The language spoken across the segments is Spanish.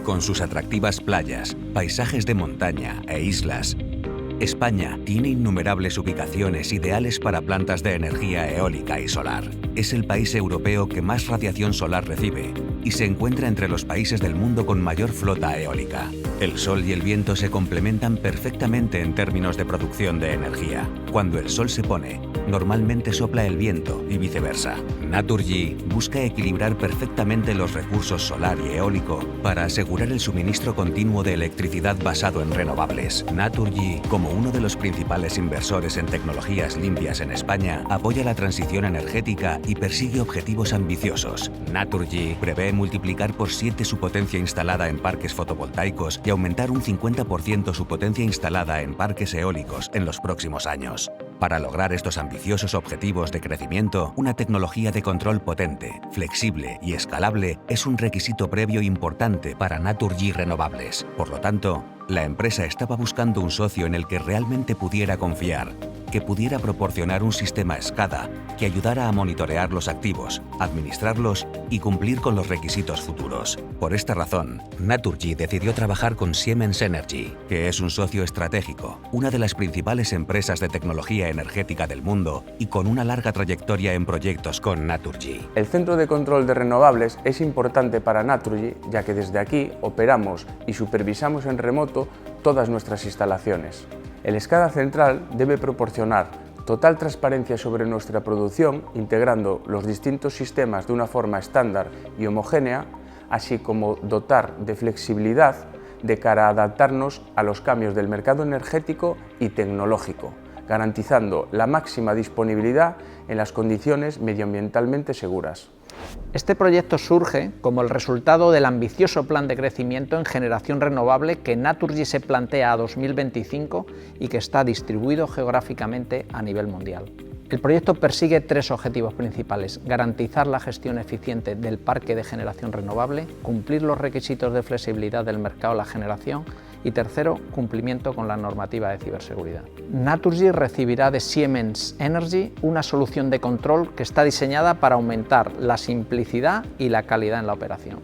Con sus atractivas playas, paisajes de montaña e islas, España tiene innumerables ubicaciones ideales para plantas de energía eólica y solar. Es el país europeo que más radiación solar recibe y se encuentra entre los países del mundo con mayor flota eólica. El sol y el viento se complementan perfectamente en términos de producción de energía. Cuando el sol se pone, normalmente sopla el viento y viceversa. Naturgy busca equilibrar perfectamente los recursos solar y eólico para asegurar el suministro continuo de electricidad basado en renovables. Naturgy, como uno de los principales inversores en tecnologías limpias en España, apoya la transición energética y persigue objetivos ambiciosos. Naturgy prevé multiplicar por 7 su potencia instalada en parques fotovoltaicos y aumentar un 50% su potencia instalada en parques eólicos en los próximos años. Para lograr estos ambiciosos objetivos de crecimiento, una tecnología de control potente, flexible y escalable es un requisito previo importante para Naturgy Renovables. Por lo tanto, la empresa estaba buscando un socio en el que realmente pudiera confiar, que pudiera proporcionar un sistema SCADA que ayudara a monitorear los activos, administrarlos y cumplir con los requisitos futuros. Por esta razón, Naturgy decidió trabajar con Siemens Energy, que es un socio estratégico, una de las principales empresas de tecnología energética del mundo y con una larga trayectoria en proyectos con Naturgy. El Centro de Control de Renovables es importante para Naturgy, ya que desde aquí operamos y supervisamos en remoto todas nuestras instalaciones. El SCADA central debe proporcionar total transparencia sobre nuestra producción, integrando los distintos sistemas de una forma estándar y homogénea, así como dotar de flexibilidad de cara a adaptarnos a los cambios del mercado energético y tecnológico, garantizando la máxima disponibilidad en las condiciones medioambientalmente seguras. Este proyecto surge como el resultado del ambicioso plan de crecimiento en generación renovable que Naturgy se plantea a 2025 y que está distribuido geográficamente a nivel mundial. El proyecto persigue 3 objetivos principales: garantizar la gestión eficiente del parque de generación renovable, cumplir los requisitos de flexibilidad del mercado de la generación y tercero, cumplimiento con la normativa de ciberseguridad. Naturgy recibirá de Siemens Energy una solución de control que está diseñada para aumentar la simplicidad y la calidad en la operación.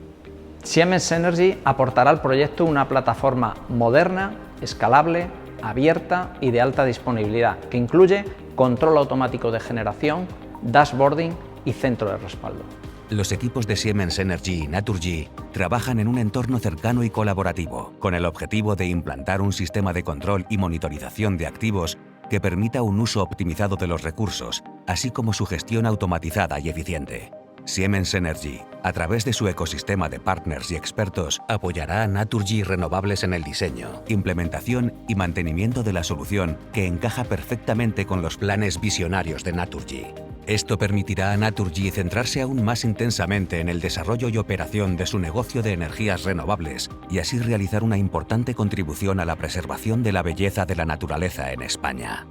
Siemens Energy aportará al proyecto una plataforma moderna, escalable, abierta y de alta disponibilidad, que incluye control automático de generación, dashboarding y centro de respaldo. Los equipos de Siemens Energy y Naturgy trabajan en un entorno cercano y colaborativo, con el objetivo de implantar un sistema de control y monitorización de activos que permita un uso optimizado de los recursos, así como su gestión automatizada y eficiente. Siemens Energy, a través de su ecosistema de partners y expertos, apoyará a Naturgy Renovables en el diseño, implementación y mantenimiento de la solución que encaja perfectamente con los planes visionarios de Naturgy. Esto permitirá a Naturgy centrarse aún más intensamente en el desarrollo y operación de su negocio de energías renovables y así realizar una importante contribución a la preservación de la belleza de la naturaleza en España.